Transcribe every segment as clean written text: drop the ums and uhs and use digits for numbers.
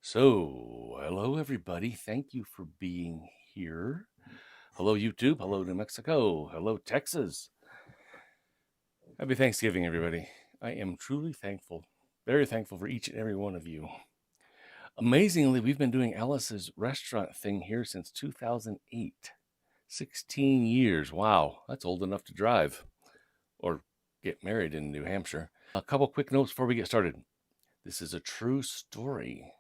So, hello everybody. Thank you for being here. Hello YouTube. Hello New Mexico. Hello Texas. Happy Thanksgiving, everybody. I am truly thankful, very thankful for each and every one of you. Amazingly, we've been doing Alice's restaurant thing here since 2008. 16 years. Wow, that's old enough to drive or get married in New Hampshire. A couple quick notes before we get started. This is a true story.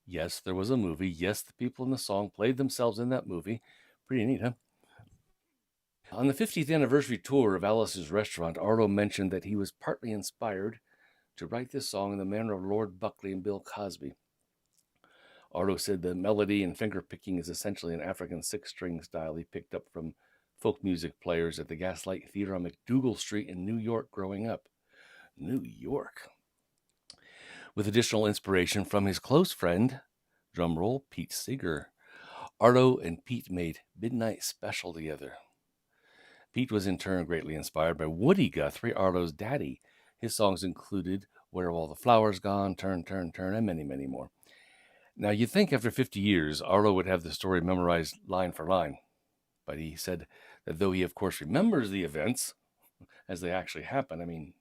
Yes, there was a movie. Yes, the people in the song played themselves in that movie. Pretty neat, huh? On the 50th anniversary tour of Alice's Restaurant, Arlo mentioned that he was partly inspired to write this song in the manner of Lord Buckley and Bill Cosby. Arlo said the melody and finger picking is essentially an African six-string style he picked up from folk music players at the Gaslight Theater on McDougal Street in New York growing up. New York. With additional inspiration from his close friend, drumroll, Pete Seeger. Arlo and Pete made Midnight Special together. Pete was in turn greatly inspired by Woody Guthrie, Arlo's daddy. His songs included Where Have All the Flowers Gone, Turn, Turn, Turn, and many, many more. Now, you'd think after 50 years, Arlo would have the story memorized line for line. But he said that though he, of course, remembers the events as they actually happen, I mean,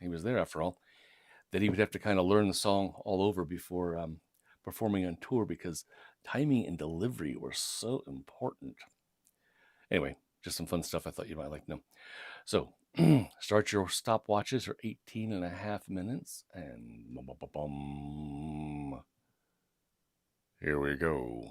he was there after all, that he would have to kind of learn the song all over before performing on tour because timing and delivery were so important. Anyway, just some fun stuff I thought you might like to know. So, start your stopwatches for 18 and a half minutes, and here we go.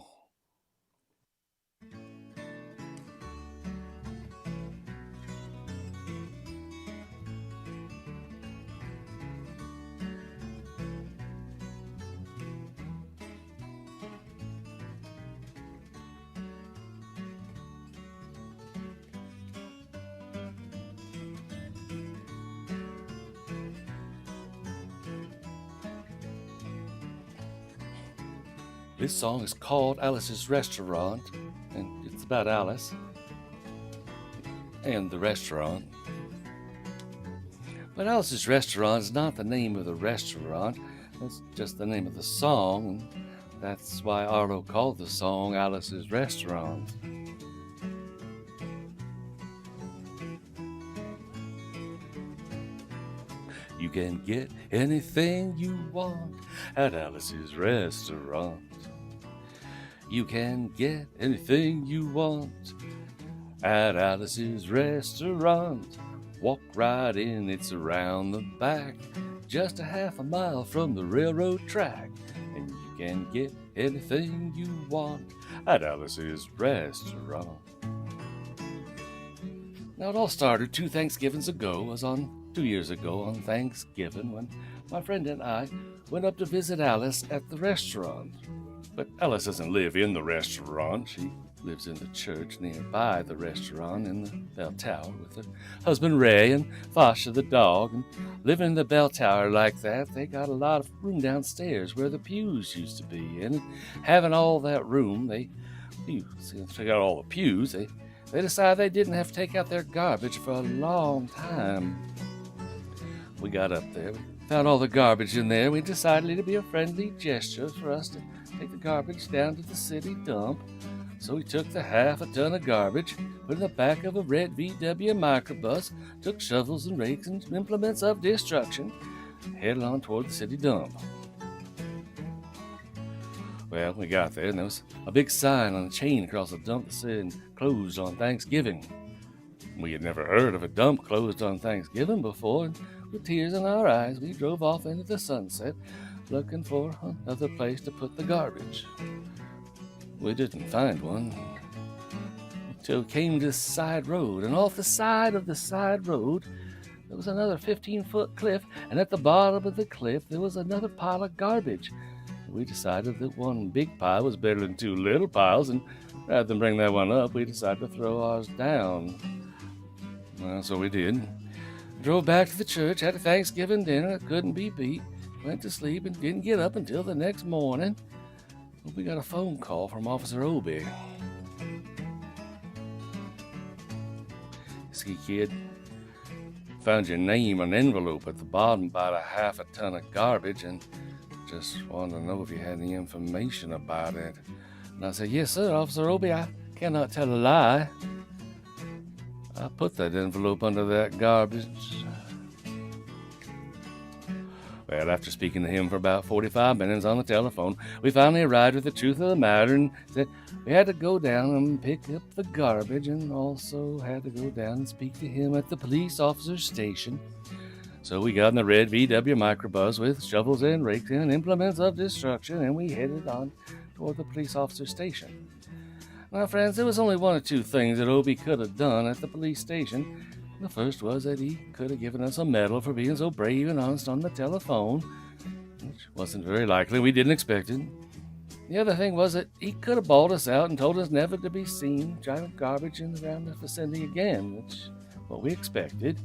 This song is called Alice's Restaurant, and it's about Alice and the restaurant. But Alice's Restaurant is not the name of the restaurant, that's just the name of the song, and that's why Arlo called the song Alice's Restaurant. You can get anything you want at Alice's Restaurant. You can get anything you want at Alice's Restaurant. Walk right in, it's around the back, just a half a mile from the railroad track. And you can get anything you want at Alice's Restaurant. Now, it all started 2 Thanksgivings ago, was on 2 years ago on Thanksgiving, when my friend and I went up to visit Alice at the restaurant. But Alice doesn't live in the restaurant. She lives in the church nearby the restaurant in the bell tower with her husband Ray and Fasha the dog. And living in the bell tower like that, they got a lot of room downstairs where the pews used to be. And having all that room, since they got all the pews, they decided they didn't have to take out their garbage for a long time. We got up there, we found all the garbage in there. We decided it'd be a friendly gesture for us to take the garbage down to the city dump. So we took the half a ton of garbage, put it in the back of a red VW microbus, took shovels and rakes and implements of destruction, headed on toward the city dump. Well, we got there, and there was a big sign on a chain across the dump that said closed on Thanksgiving. We had never heard of a dump closed on Thanksgiving before, and with tears in our eyes, we drove off into the sunset, looking for another place to put the garbage. We didn't find one until we came to this side road, and off the side of the side road, there was another 15-foot cliff, and at the bottom of the cliff, there was another pile of garbage. We decided that one big pile was better than 2 little piles, and rather than bring that one up, we decided to throw ours down. Well, so we did. Drove back to the church, had a Thanksgiving dinner that couldn't be beat, went to sleep, and didn't get up until the next morning. We got a phone call from Officer Obie. "See, kid, found your name on an envelope at the bottom, about a half a ton of garbage, and just wanted to know if you had any information about it. And I said, yes, sir, Officer 𝔸𝕃, I cannot tell a lie. I put that envelope under that garbage. Well, after speaking to him for about 45 minutes on the telephone, we finally arrived at the truth of the matter and said we had to go down and pick up the garbage and also had to go down and speak to him at the police officer's station. So we got in the red VW microbus with shovels and rakes and implements of destruction, and we headed on toward the police officer's station. Now, friends, there was only one or two things that 𝔸𝕃 could have done at the police station. The first was that he could have given us a medal for being so brave and honest on the telephone, which wasn't very likely. We didn't expect it. The other thing was that he could have bawled us out and told us never to be seen driving garbage in around the vicinity again, which is what we expected.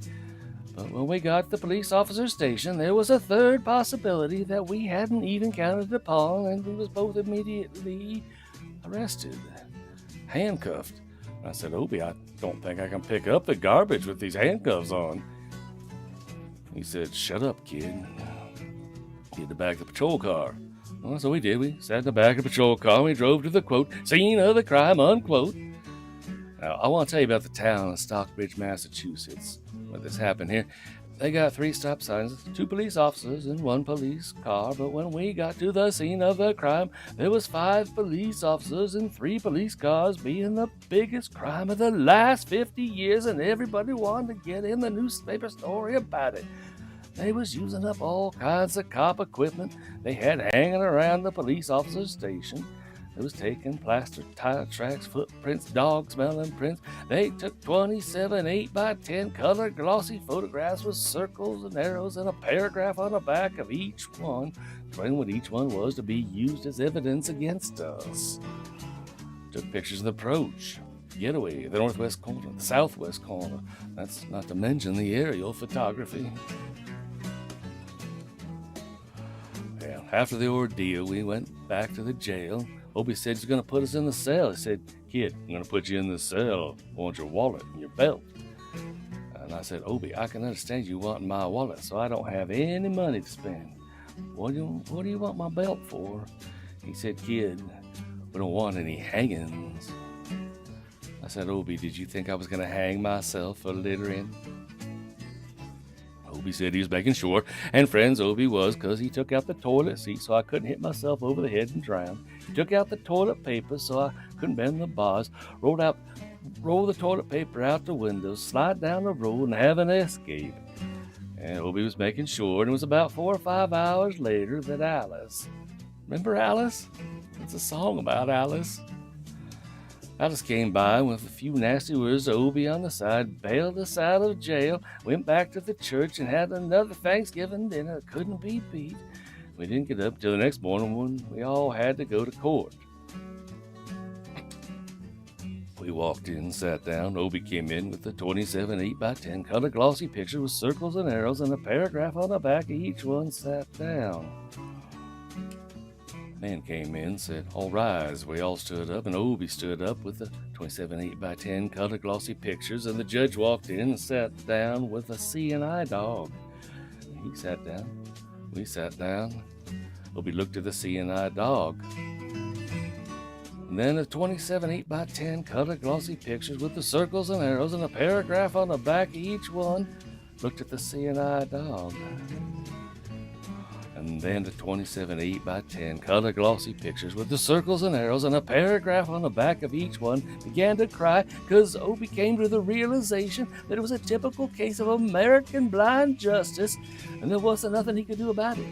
But when we got to the police officer's station, there was a third possibility that we hadn't even counted upon, and we was both immediately arrested, handcuffed. I said, 𝔸𝕃, I don't think I can pick up the garbage with these handcuffs on. He said, shut up, kid. Get the back of the patrol car. Well, so we did. We sat in the back of the patrol car and we drove to the, quote, scene of the crime, unquote. Now, I want to tell you about the town of Stockbridge, Massachusetts, where this happened here. They got 3 stop signs, 2 police officers and 1 police car, but when we got to the scene of the crime, there was 5 police officers and 3 police cars, being the biggest crime of the last 50 years, and everybody wanted to get in the newspaper story about it. They was using up all kinds of cop equipment they had hanging around the police officer's station. They was taking plaster tire tracks, footprints, dog-smelling prints. They took 27 8x10 color glossy photographs with circles and arrows and a paragraph on the back of each one, explaining what each one was to be used as evidence against us. Took pictures of the approach, getaway, the northwest corner, the southwest corner. That's not to mention the aerial photography. Well, after the ordeal, we went back to the jail. 𝔸𝕃 said he's going to put us in the cell. He said, kid, I'm going to put you in the cell. I want your wallet and your belt. And I said, 𝔸𝕃, I can understand you wanting my wallet, so I don't have any money to spend. What do you want my belt for? He said, kid, we don't want any hangings. I said, 𝔸𝕃, did you think I was going to hang myself for littering? 𝔸𝕃 said he was making sure, and friends, 𝔸𝕃 was, because he took out the toilet seat so I couldn't hit myself over the head and drown. He took out the toilet paper so I couldn't bend the bars, roll the toilet paper out the window, slide down the road, and have an escape. And 𝔸𝕃 was making sure, and it was about 4 or 5 hours later that Alice, remember Alice? It's a song about Alice. Alice came by with a few nasty words to 𝔸𝕃 on the side, bailed us out of jail, went back to the church, and had another Thanksgiving dinner that couldn't be beat. We didn't get up till the next morning when we all had to go to court. We walked in, sat down. 𝔸𝕃 came in with the 27 8x10 color glossy picture with circles and arrows and a paragraph on the back of each one. Sat down. Man came in, said, all rise. We all stood up, and 𝔸𝕃 stood up with the 27 8x10 color glossy pictures, and the judge walked in and sat down with a CNI dog. He sat down. We sat down. 𝔸𝕃 looked at the CNI dog. And then the 27 8x10 color glossy pictures with the circles and arrows and a paragraph on the back of each one looked at the CNI dog. And then the 27 8x10 color glossy pictures with the circles and arrows and a paragraph on the back of each one began to cry because 𝔸𝕃 came to the realization that it was a typical case of American blind justice and there wasn't nothing he could do about it.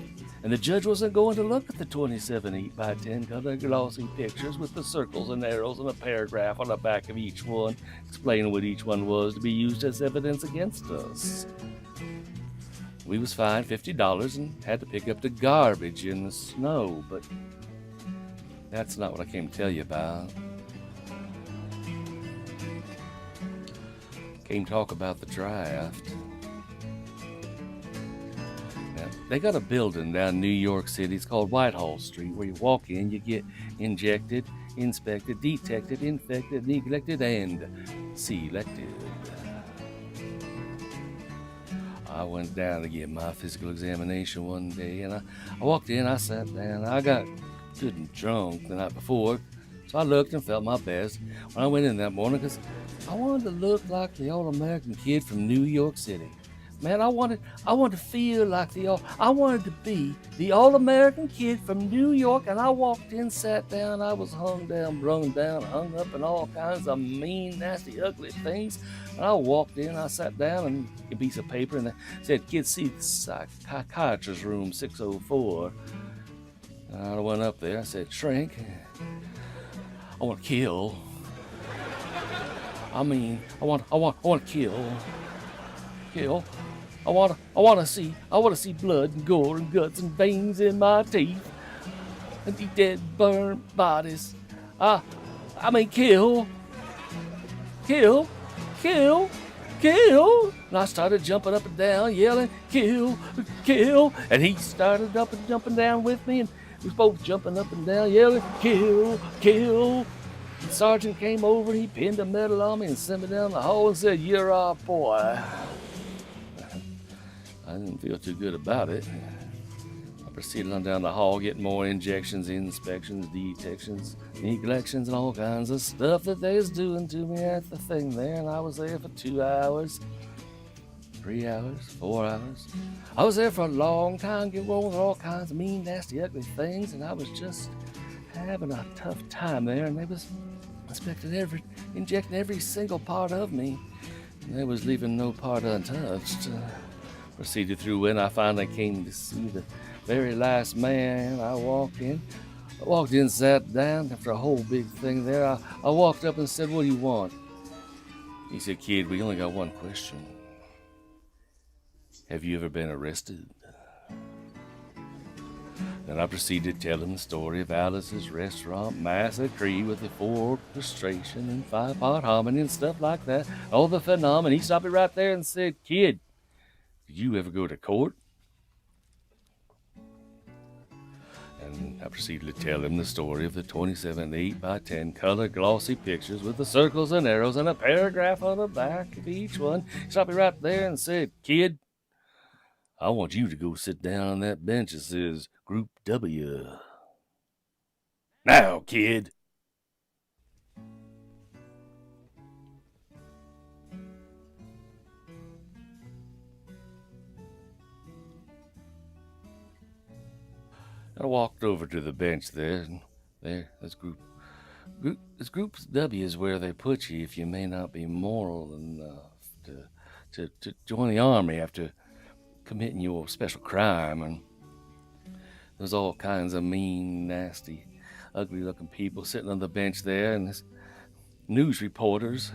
And the judge wasn't going to look at the 27 8x10 color glossy pictures with the circles and arrows and a paragraph on the back of each one explaining what each one was to be used as evidence against us. We was fined $50 and had to pick up the garbage in the snow, but that's not what I came to tell you about. Came to talk about the draft. Now, they got a building down in New York City. It's called Whitehall Street, where you walk in, you get injected, inspected, detected, infected, neglected, and selected. I went down to get my physical examination one day, and I walked in, I sat down. I got good and drunk the night before, so I looked and felt my best when I went in that morning because I wanted to look like the all-American kid from New York City. Man, I wanted to feel like I wanted to be the all-American kid from New York, and I walked in, sat down, I was hung down, brung down, hung up in all kinds of mean, nasty, ugly things. And I walked in, I sat down, and a piece of paper, and it said, "Kids, see the psychiatrist room 604. And I went up there, I said, "Shrink, I want to kill. I want to kill. I want to see blood and gore and guts and veins in my teeth and the dead, burned bodies. Kill. And I started jumping up and down, yelling, kill. And he started up and jumping down with me, and we was both jumping up and down, yelling, kill. The sergeant came over, he pinned a medal on me and sent me down the hall and said, "You're our boy." I didn't feel too good about it. I proceeded on down the hall, getting more injections, inspections, detections, neglections, and all kinds of stuff that they was doing to me at the thing there. And I was there for 2 hours, 3 hours, 4 hours. I was there for a long time, getting wrong with all kinds of mean, nasty, ugly things, and I was just having a tough time there. And they was injecting every single part of me, and they was leaving no part untouched. Proceeded through when I finally came to see the very last man. I walked in, sat down. After a whole big thing there, I walked up and said, "What do you want?" He said, "Kid, we only got one question. Have you ever been arrested?" Then I proceeded to tell him the story of Alice's restaurant, MASSACREE, with the 4 orchestration and 5-part harmony and stuff like that. All the phenomena. He stopped me right there and said, "Kid, did you ever go to court?" And I proceeded to tell him the story of the 27 8x10 color glossy pictures with the circles and arrows and a paragraph on the back of each one. He stopped me right there and said, "Kid, I want you to go sit down on that bench that says Group W. Now, kid." I walked over to the bench there, and this Group W is where they put you if you may not be moral enough to join the army after committing your special crime. And there's all kinds of mean, nasty, ugly-looking people sitting on the bench there, and there's news reporters,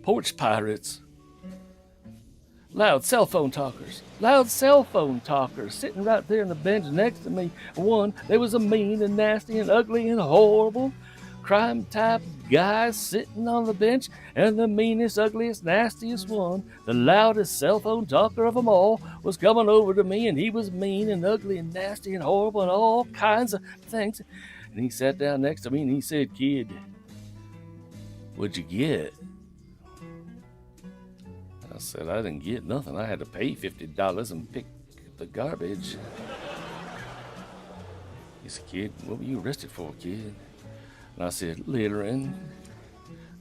porch pirates, loud cell phone talkers sitting right there on the bench next to me. One, there was a mean and nasty and ugly and horrible crime-type guy sitting on the bench, and the meanest, ugliest, nastiest one, the loudest cell phone talker of them all, was coming over to me, and he was mean and ugly and nasty and horrible and all kinds of things. And he sat down next to me and he said, "Kid, what'd you get?" I said, "I didn't get nothing. I had to pay $50 and pick up the garbage." He said, "Kid, what were you arrested for, kid?" And I said, "Littering."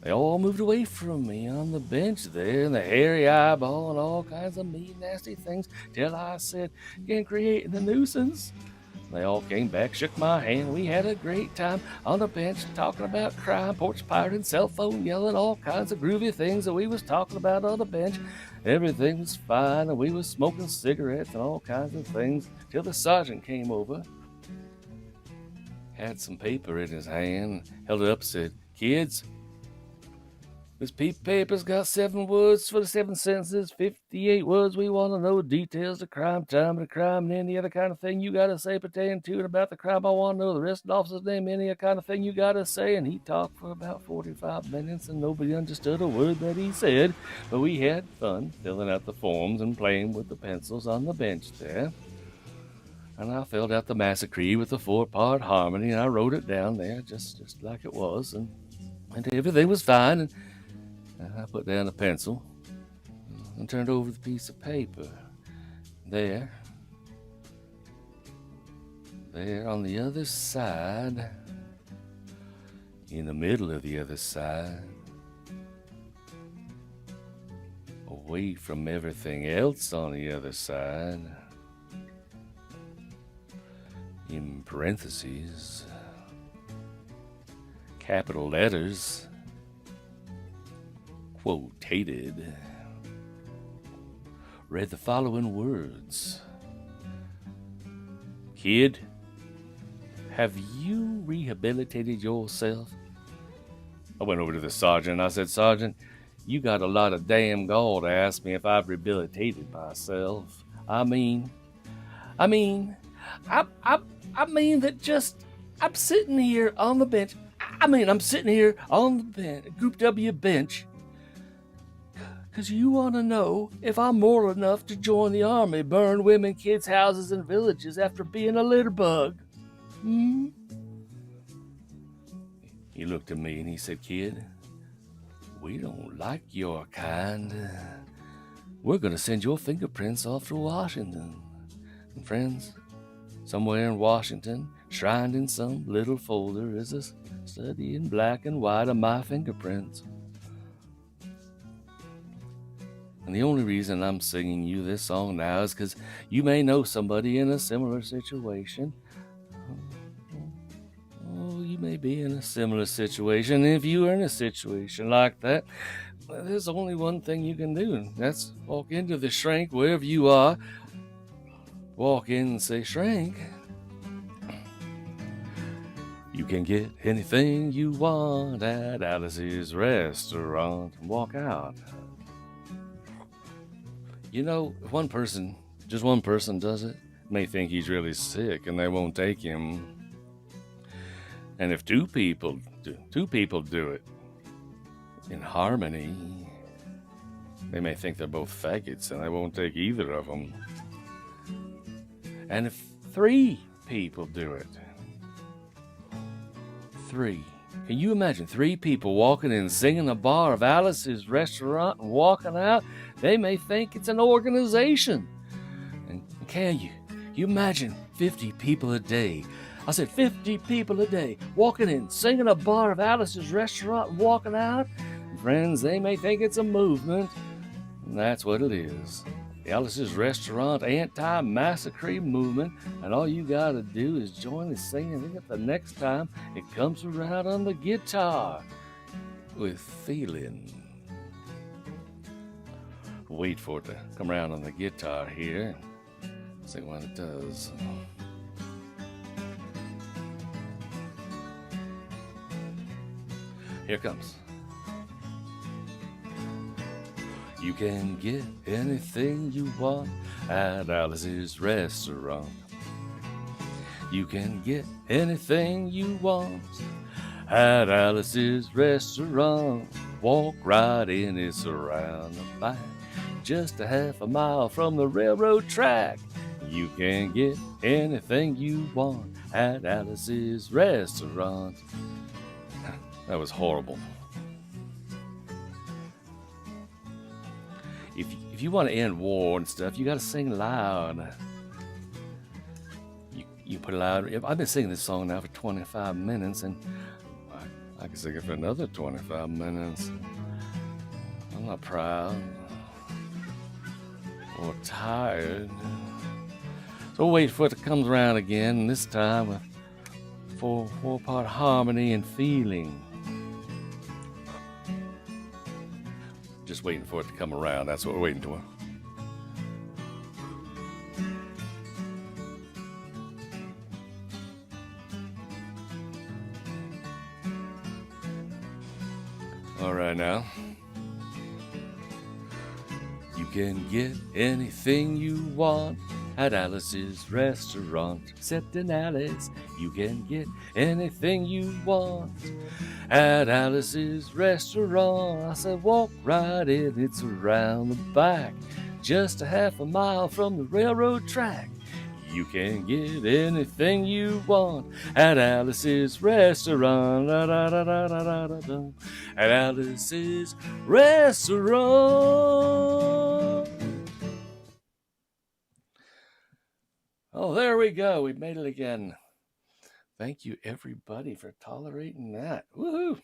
They all moved away from me on the bench there, and the hairy eyeball and all kinds of mean, nasty things, till I said, "Again, creating a nuisance." They all came back, shook my hand. We had a great time on the bench talking about crime, porch pirating, cell phone yelling, all kinds of groovy things that we was talking about on the bench. Everything was fine, and we was smoking cigarettes and all kinds of things till the sergeant came over, had some paper in his hand, held it up, said, "Kids, this piece of paper's got 7 words for the 7 sentences, 58 words. We want to know details of crime, time of the crime, and any other kind of thing you got to say pertaining to and about the crime. I want to know the rest of the officer's name, any other kind of thing you got to say." And he talked for about 45 minutes, and nobody understood a word that he said. But we had fun filling out the forms and playing with the pencils on the bench there. And I filled out the MASSACREE with the 4-part harmony, and I wrote it down there just like it was, and everything was fine. And I put down a pencil, and turned over the piece of paper. There on the other side, in the middle of the other side, away from everything else on the other side, in parentheses, capital letters, quotated, read the following words. Kid, have you rehabilitated yourself? I went over to the sergeant. I said, Sergeant, you got a lot of damn gall to ask me if I've rehabilitated myself. I mean that just, I'm sitting here on the bench. I'm sitting here on the bench, Group W bench, because you want to know if I'm moral enough to join the army, burn women, kids' houses, and villages after being a litterbug. He looked at me and he said, Kid, we don't like your kind. We're going to send your fingerprints off to Washington. And friends, somewhere in Washington, shrined in some little folder, is a study in black and white of my fingerprints. And the only reason I'm singing you this song now is because you may know somebody in a similar situation. Oh, you may be in a similar situation. If you are in a situation like that, well, there's only one thing you can do, and that's walk into the shrink wherever you are. Walk in and say, Shrink, you can get anything you want at Alice's restaurant, and walk out. You know, if just one person does it, may think he's really sick and they won't take him. And if two people do it in harmony, they may think they're both faggots and they won't take either of them. And if 3 people do it, 3. Can you imagine 3 people walking in, singing the bar of Alice's restaurant and walking out? They may think it's an organization. And can you imagine 50 people a day? I said 50 people a day walking in, singing a bar of Alice's restaurant and walking out? Friends, they may think it's a movement, and that's what it is. The Alice's Restaurant anti-massacree movement, and all you gotta do is join the singing the next time it comes around on the guitar with feeling. Wait for it to come around on the guitar here. See what it does. Here it comes. You can get anything you want at Alice's restaurant. You can get anything you want at Alice's restaurant. Walk right in, it's around the back, just a half a mile from the railroad track. You can get anything you want at Alice's restaurant. That was horrible. If you want to end war and stuff, you got to sing loud. You put it loud. I've been singing this song now for 25 minutes, and I can sing it for another 25 minutes. I'm not proud or tired. So wait for it to come around again, and this time with 4-part harmony and feeling. Just waiting for it to come around. That's what we're waiting for. All right now. You can get anything you want at Alice's restaurant. Except in Alice, you can get anything you want at Alice's restaurant. I said, walk right in, it's around the back, just a half a mile from the railroad track. You can get anything you want at Alice's restaurant. Da, da, da, da, da, da, da, da. At Alice's restaurant. Oh, there we go. We made it again. Thank you, everybody, for tolerating that. Woohoo!